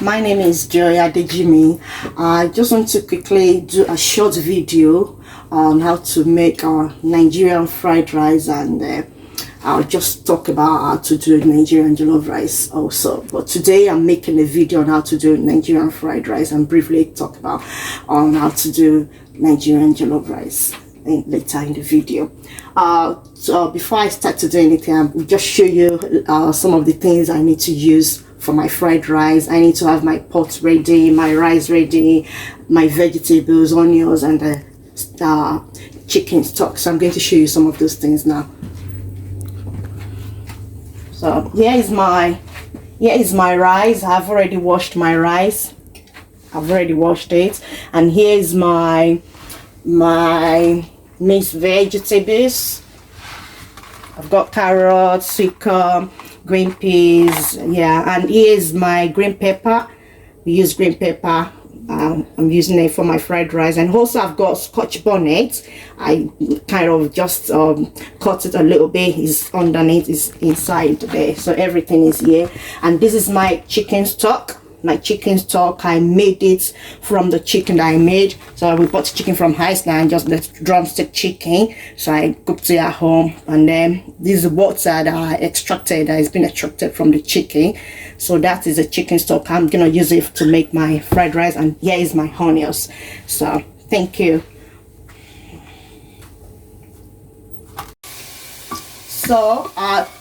My name is Joy Adejimi. I just want to quickly do a short video on how to make our Nigerian fried rice, and I'll just talk about how to do Nigerian jollof rice also. But today I'm making a video on how to do Nigerian fried rice and briefly talk about on how to do Nigerian jollof rice later in the video. So before I start to do anything, I'll just show you some of the things I need to use for my fried rice. I need to have my pot ready, my rice ready, my vegetables, onions, and the chicken stock. So I'm going to show you some of those things now. So here is my rice. I've already washed my rice. I've already washed it, and here is my mixed vegetables. I've got carrots, sweet corn, green peas, yeah, and here's my green pepper. We use green pepper. I'm using it for my fried rice, and also I've got scotch bonnet. I kind of just cut it a little bit. It's underneath, is inside there, so everything is here. And this is my chicken stock. My chicken stock, I made it from the chicken that I made. So we bought chicken from Iceland, just the drumstick chicken. So I cooked it at home, and then this is water that I extracted, that has been extracted from the chicken. So that is a chicken stock. I'm gonna use it to make my fried rice, and here is my onions. So thank you. So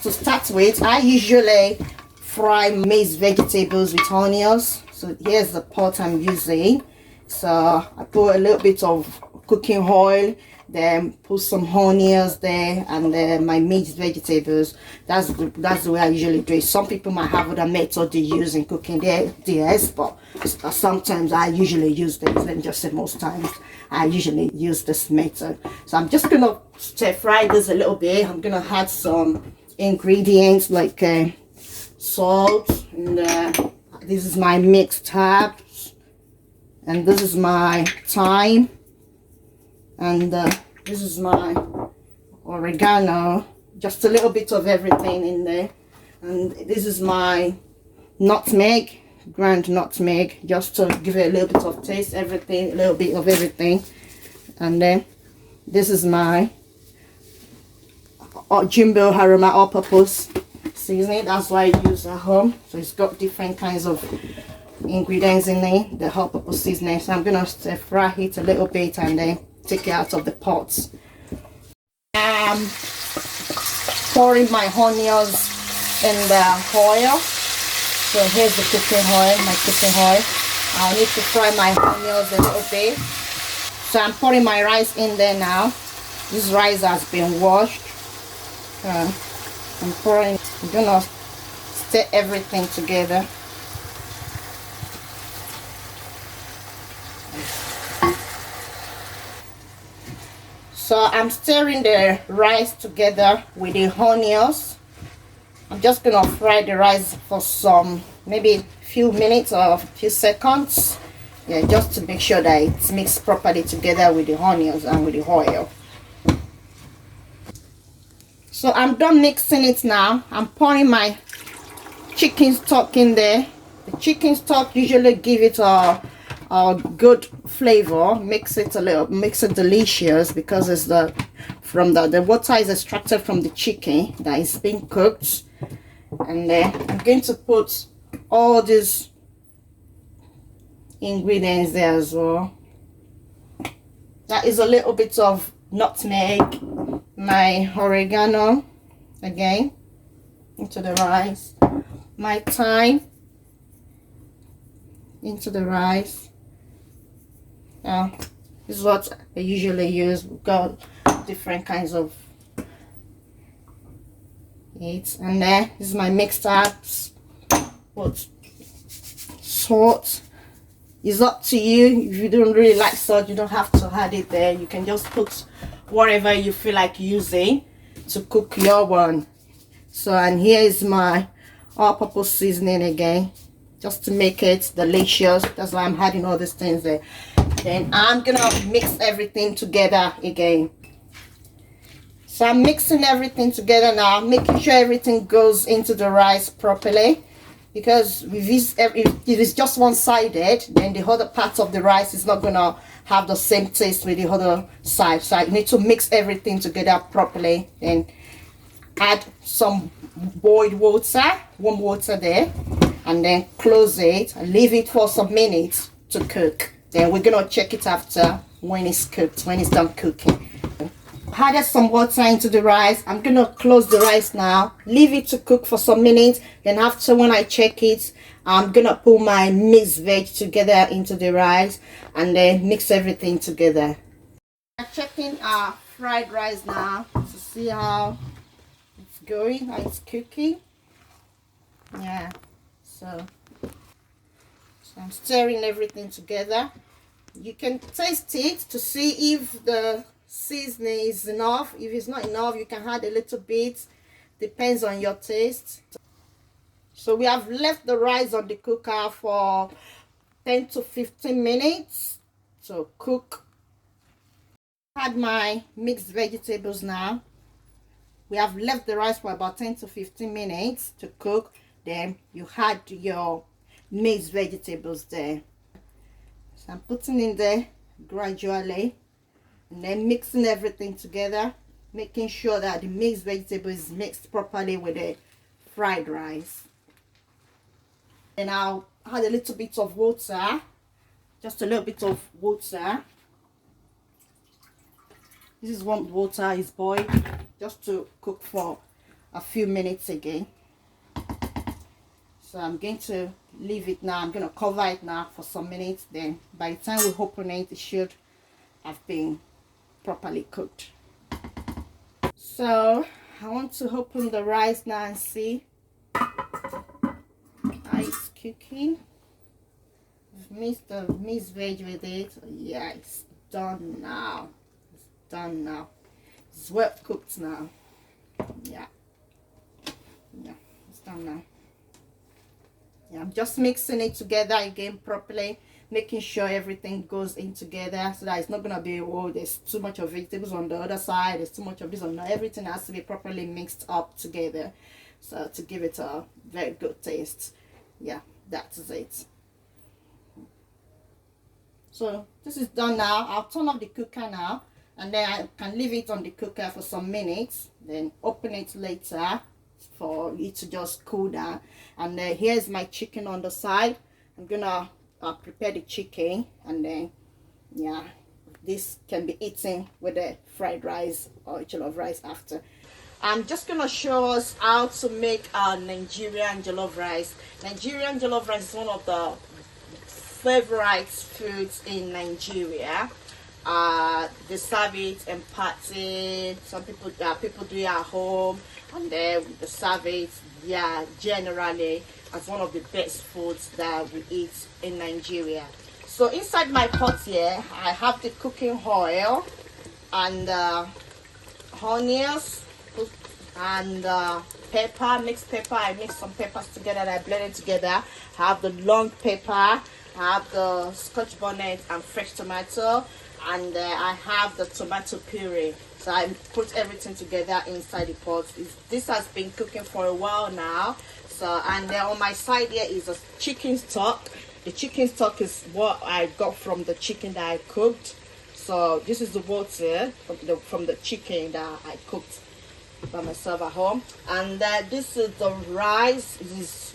to start with, I usually fry mixed vegetables with onions. So here's the pot I'm using. So I put a little bit of cooking oil, then put some onions there, and then my mixed vegetables. That's the way I usually do it. Some people might have other method they use in cooking theirs, but sometimes I usually use this. Let me just say most times I usually use this method. So I'm just gonna stir fry this a little bit. I'm gonna add some ingredients like salt, and this is my mixed herbs, and this is my thyme, and this is my oregano, just a little bit of everything in there. And this is my nutmeg, ground nutmeg, just to give it a little bit of taste, everything, a little bit of everything. And then this is my jumbo aroma all-purpose seasoning. That's why I use at home. So it's got different kinds of ingredients in it, the all-purpose seasoning. So I'm gonna stir fry it a little bit and then take it out of the pot. I'm pouring my onions in the oil. So here's the cooking oil, my cooking oil. I need to fry my onions a little bit. So I'm pouring my rice in there now. This rice has been washed. I'm pouring. I'm gonna stir everything together. So I'm stirring the rice together with the onions. I'm just gonna fry the rice for some, maybe a few minutes or a few seconds. Yeah, just to make sure that it's mixed properly together with the onions and with the oil. So I'm done mixing it now. I'm pouring my chicken stock in there. The chicken stock usually give it a good flavor, makes it delicious, because it's the water is extracted from the chicken that is being cooked. And then I'm going to put all these ingredients there as well. That is a little bit of nutmeg, my oregano again into the rice, my thyme into the rice. Now this is what I usually use. We've got different kinds of it, and then this is my mixed herbs. Put salt. It's up to you. If you don't really like salt, you don't have to add it there. You can just put whatever you feel like using to cook your one. So, and here is my all-purpose seasoning again, just to make it delicious. That's why I'm adding all these things there. Then I'm gonna mix everything together again. So I'm mixing everything together now, making sure everything goes into the rice properly. because if it's just one-sided, then the other part of the rice is not gonna have the same taste with the other side. So I need to mix everything together properly, and add some boiled water, warm water there, and then close it and leave it for some minutes to cook. Then we're gonna check it after when it's cooked, when it's done cooking. Added some water into the rice. I'm gonna close the rice now, leave it to cook for some minutes. Then after, when I check it, I'm gonna put my mixed veg together into the rice and then mix everything together. I'm checking our fried rice now to see how it's going, how it's cooking. Yeah, so I'm stirring everything together. You can taste it to see if the seasoning is enough. If it's not enough, you can add a little bit, depends on your taste. So we have left the rice on the cooker for 10 to 15 minutes to cook. Add my mixed vegetables now. We have left the rice for about 10 to 15 minutes to cook. Then you add your mixed vegetables there. So I'm putting in there gradually and then mixing everything together, making sure that the mixed vegetable is mixed properly with the fried rice. And I'll add a little bit of water, just a little bit of water. This is when water is boiled, just to cook for a few minutes again. So I'm going to leave it now. I'm going to cover it now for some minutes. Then by the time we open it, it should have been properly cooked. So I want to open the rice now and see how it's cooking. I've mixed the mixed veg with it. Yeah, it's done now. It's done now. It's well cooked now. Yeah, it's done now. Yeah, I'm just mixing it together again properly, making sure everything goes in together so that it's not gonna be, oh, there's too much of vegetables on the other side, there's too much of this on the, everything has to be properly mixed up together, so to give it a very good taste. Yeah, that's it. So this is done now. I'll turn off the cooker now, and then I can leave it on the cooker for some minutes, then open it later for it to just cool down. And then here's my chicken on the side. I'm gonna prepare the chicken, and then yeah, this can be eaten with the fried rice or jollof rice after. I'm just gonna show us how to make our Nigerian jollof rice. Nigerian jollof rice is one of the favorite foods in Nigeria. They serve it in party. Some people do it at home, and then they serve it, yeah, generally as one of the best foods that we eat in Nigeria. So inside my pot here, I have the cooking oil and onions and pepper, mixed pepper. I mix some peppers together and I blend it together. I have the long pepper, I have the scotch bonnet and fresh tomato, and I have the tomato puree. So I put everything together inside the pot. This has been cooking for a while now. So, and then on my side here is a chicken stock. The chicken stock is what I got from the chicken that I cooked. So this is the water from the chicken that I cooked by myself at home. And this is the rice. It is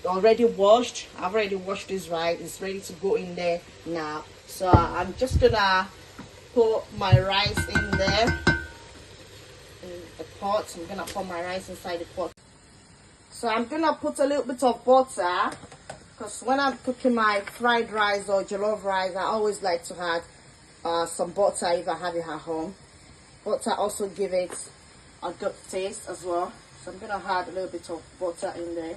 already washed. I've already washed this rice. It's ready to go in there now. So I'm just gonna put my rice in there in the pot. I'm gonna put my rice inside the pot. So I'm gonna put a little bit of butter, because when I'm cooking my fried rice or jollof rice, I always like to add some butter if I have it at home. Butter also give it a good taste as well. So I'm gonna add a little bit of butter in there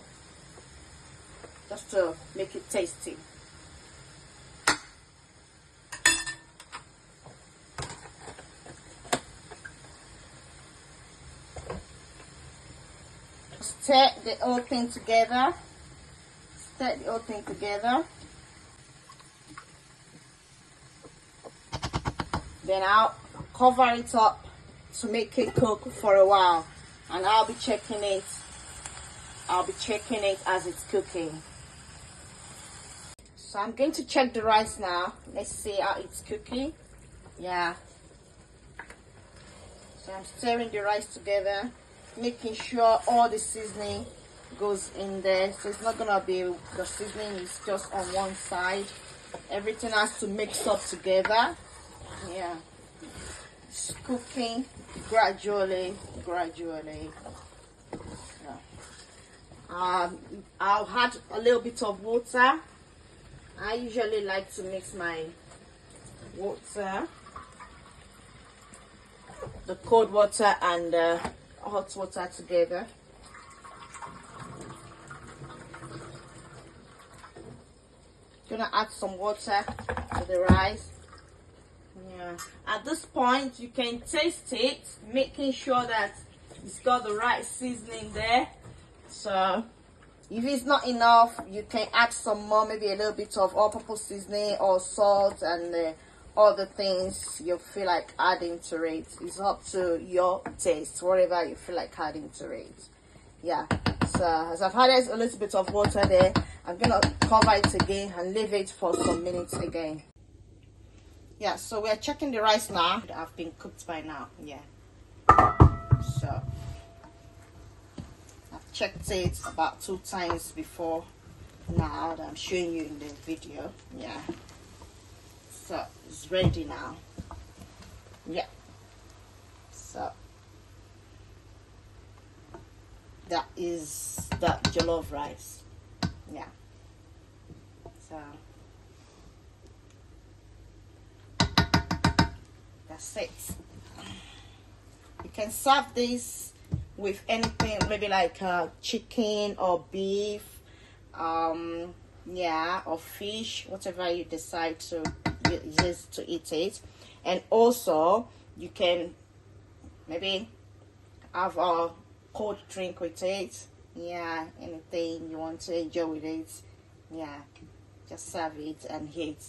just to make it tasty. Stir the whole thing together. Stir the whole thing together. Then I'll cover it up to make it cook for a while, and I'll be checking it I'll be checking it as it's cooking. So I'm going to check the rice now. Let's see how it's cooking. Yeah. So I'm stirring the rice together, making sure all the seasoning goes in there. So it's not gonna be the seasoning is just on one side. Everything has to mix up together. Yeah. It's cooking gradually. Yeah. I'll add a little bit of water. I usually like to mix my water, the cold water and hot water together. Gonna add some water to the rice. Yeah. At this point, you can taste it, making sure that it's got the right seasoning there. So if it's not enough, you can add some more, maybe a little bit of all-purpose seasoning or salt and other things you feel like adding to it. It's up to your taste, whatever you feel like adding to it. Yeah. So as I've added a little bit of water there, I'm gonna cover it again and leave it for some minutes again. Yeah. So we're checking the rice now. I've been cooked by now. Yeah. So checked it about 2 times before now that I'm showing you in the video. Yeah, so it's ready now. Yeah, so that is that jollof rice. Yeah, so that's it. You can serve this with anything, maybe like chicken or beef, yeah, or fish, whatever you decide to use to eat it. And also you can maybe have a cold drink with it. Yeah, anything you want to enjoy with it. Yeah, just serve it and eat.